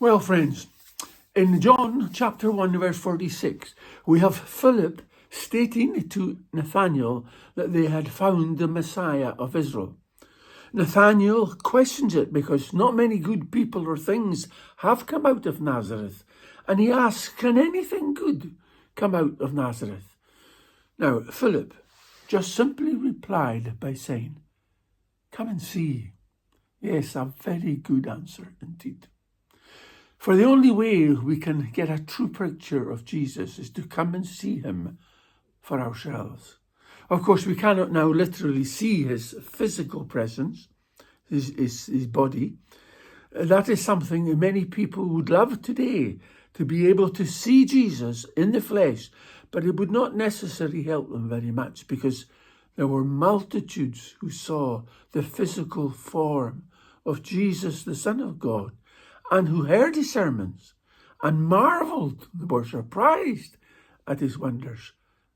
Well, friends, in John chapter 1, verse 46, we have Philip stating to Nathanael that they had found the Messiah of Israel. Nathanael questions it because not many good people or things have come out of Nazareth. And he asks, can anything good come out of Nazareth? Now, Philip just simply replied by saying, come and see. Yes, a very good answer indeed. For the only way we can get a true picture of Jesus is to come and see him for ourselves. Of course, we cannot now literally see his physical presence, his body. That is something many people would love today, to be able to see Jesus in the flesh, but it would not necessarily help them very much because there were multitudes who saw the physical form of Jesus, the Son of God, and who heard his sermons and marveled, were surprised at his wonders,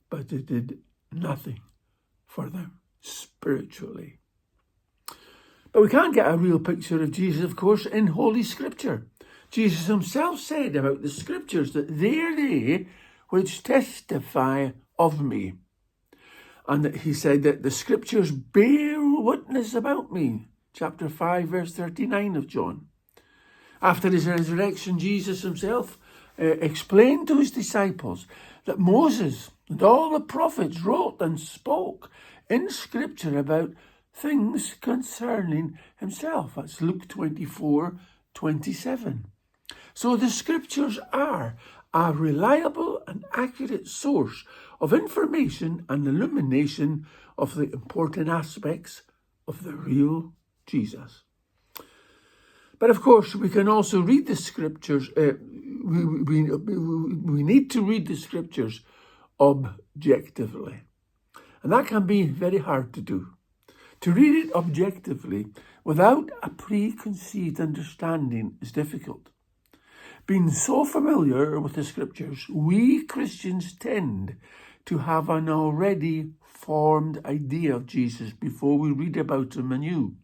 but it did nothing for them spiritually. But we can't get a real picture of Jesus, of course, in Holy Scripture. Jesus himself said about the Scriptures that they are they which testify of me. And that he said that the Scriptures bear witness about me. Chapter 5, verse 39 of John. After his resurrection, Jesus himself explained to his disciples that Moses and all the prophets wrote and spoke in Scripture about things concerning himself. That's Luke 24:27. So the Scriptures are a reliable and accurate source of information and illumination of the important aspects of the real Jesus. But of course, we can also read the Scriptures. We need to read the Scriptures objectively. And that can be very hard to do. To read it objectively without a preconceived understanding is difficult. Being so familiar with the Scriptures, we Christians tend to have an already formed idea of Jesus before we read about him anew.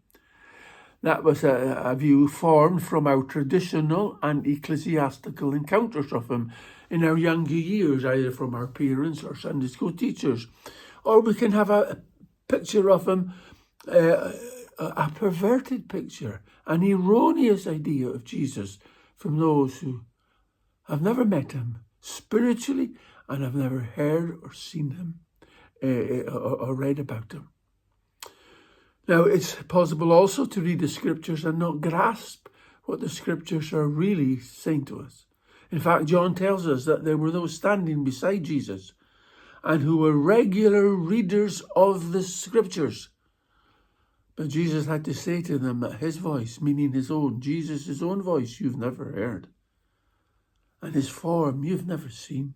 That was a view formed from our traditional and ecclesiastical encounters of him in our younger years, either from our parents or Sunday school teachers. Or we can have a picture of him, a perverted picture, an erroneous idea of Jesus from those who have never met him spiritually and have never heard or seen him or read about him. Now, it's possible also to read the Scriptures and not grasp what the Scriptures are really saying to us. In fact, John tells us that there were those standing beside Jesus and who were regular readers of the Scriptures. But Jesus had to say to them that his voice, meaning his own, Jesus' own voice, you've never heard. And his form, you've never seen.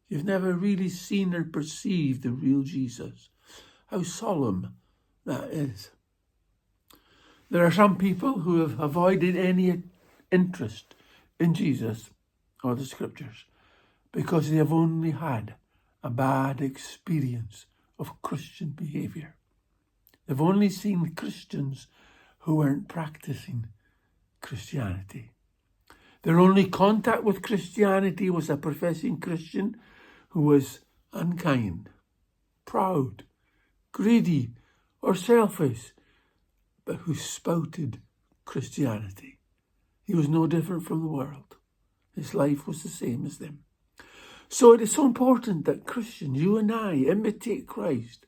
You've never really seen or perceived the real Jesus. How solemn that is. There are some people who have avoided any interest in Jesus or the Scriptures because they have only had a bad experience of Christian behaviour. They've only seen Christians who weren't practicing Christianity. Their only contact with Christianity was a professing Christian who was unkind, proud, greedy, or selfish, but who spouted Christianity. He was no different from the world. His life was the same as them. So it is so important that Christians, you and I, imitate Christ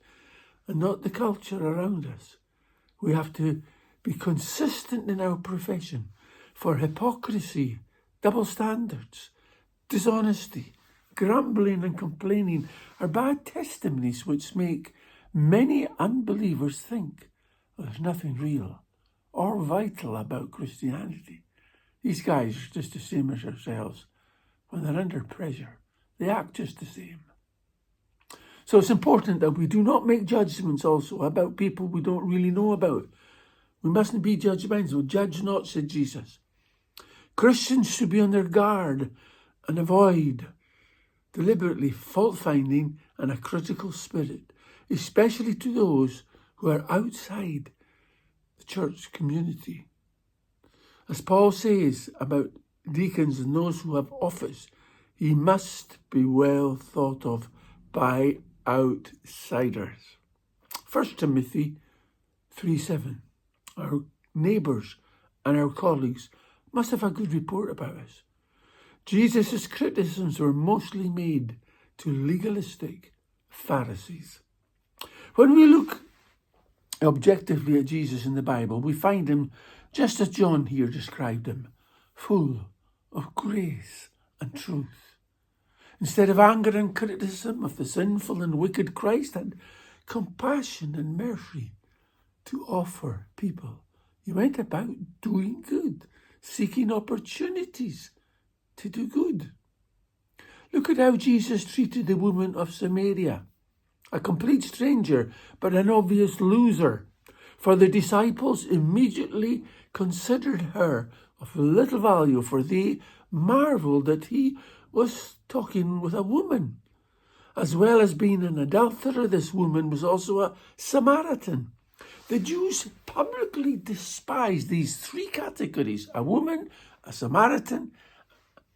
and not the culture around us. We have to be consistent in our profession, for hypocrisy, double standards, dishonesty, grumbling and complaining are bad testimonies which make many unbelievers think there's nothing real or vital about Christianity. These guys are just the same as ourselves. When they're under pressure, they act just the same. So it's important that we do not make judgments also about people we don't really know about. We mustn't be judgmental. Judge not, said Jesus. Christians should be on their guard and avoid deliberately fault-finding and a critical spirit, especially to those who are outside the church community. As Paul says about deacons and those who have office, he must be well thought of by outsiders. 1 Timothy 3:7. Our neighbours and our colleagues must have a good report about us. Jesus' criticisms were mostly made to legalistic Pharisees. When we look objectively at Jesus in the Bible, we find him, just as John here described him, full of grace and truth. Instead of anger and criticism of the sinful and wicked, Christ had compassion and mercy to offer people. He went about doing good, seeking opportunities to do good. Look at how Jesus treated the woman of Samaria, a complete stranger, but an obvious loser. For the disciples immediately considered her of little value, for they marveled that he was talking with a woman. As well as being an adulterer, this woman was also a Samaritan. The Jews publicly despised these three categories: a woman, a Samaritan,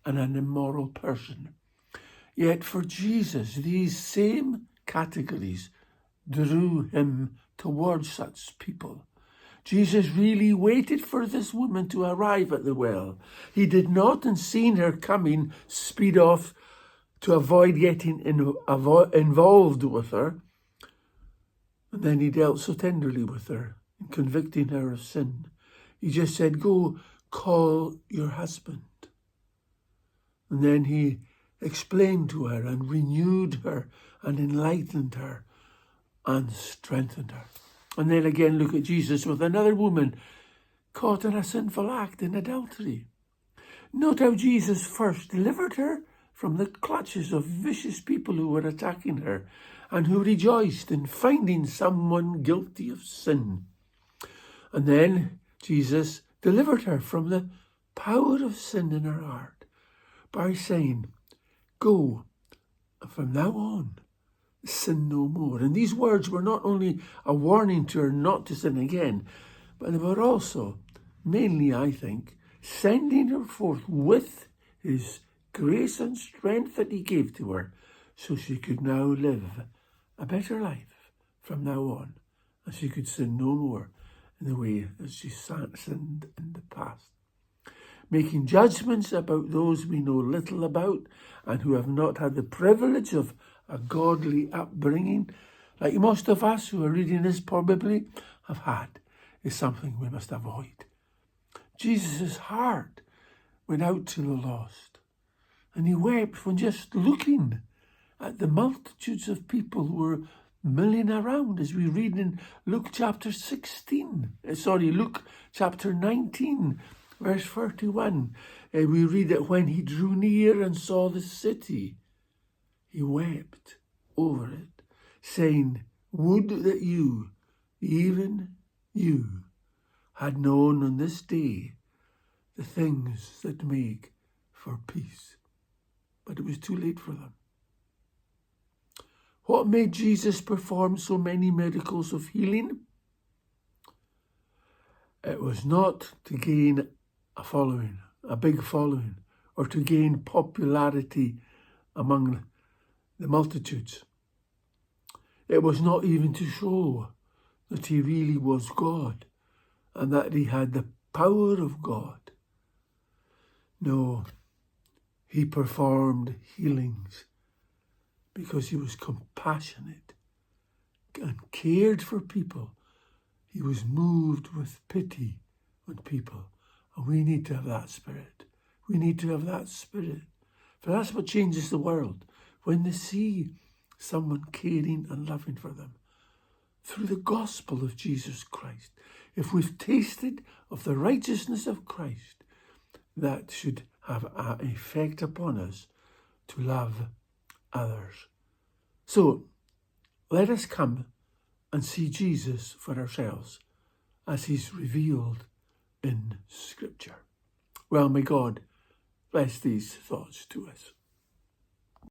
and an immoral person. Yet for Jesus, these same categories drew him towards such people. Jesus really waited for this woman to arrive at the well. He did not, and seeing her coming, speed off to avoid getting involved with her. And then he dealt so tenderly with her, in convicting her of sin. He just said, "Go, call your husband." And then he explained to her and renewed her and enlightened her and strengthened her. And then again look at Jesus with another woman caught in a sinful act in adultery. Note how Jesus first delivered her from the clutches of vicious people who were attacking her and who rejoiced in finding someone guilty of sin. And then Jesus delivered her from the power of sin in her heart by saying, "Go, from now on, sin no more." And these words were not only a warning to her not to sin again, but they were also, mainly I think, sending her forth with his grace and strength that he gave to her, so she could now live a better life from now on, and she could sin no more in the way that she sinned in the past. Making judgments about those we know little about and who have not had the privilege of a godly upbringing, like most of us who are reading this probably have had, is something we must avoid. Jesus' heart went out to the lost, and he wept when just looking at the multitudes of people who were milling around, as we read in Luke chapter 19, verse 31. We read that when he drew near and saw the city, he wept over it, saying, "Would that you, even you, had known on this day the things that make for peace." But it was too late for them. What made Jesus perform so many miracles of healing? It was not to gain a following, a big following, or to gain popularity among the multitudes. It was not even to show that he really was God and that he had the power of God. No, he performed healings because he was compassionate and cared for people. He was moved with pity on people. And we need to have that spirit. We need to have that spirit. For that's what changes the world. When they see someone caring and loving for them through the gospel of Jesus Christ. If we've tasted of the righteousness of Christ, that should have an effect upon us to love others. So let us come and see Jesus for ourselves as he's revealed in Scripture. Well, may God bless these thoughts to us.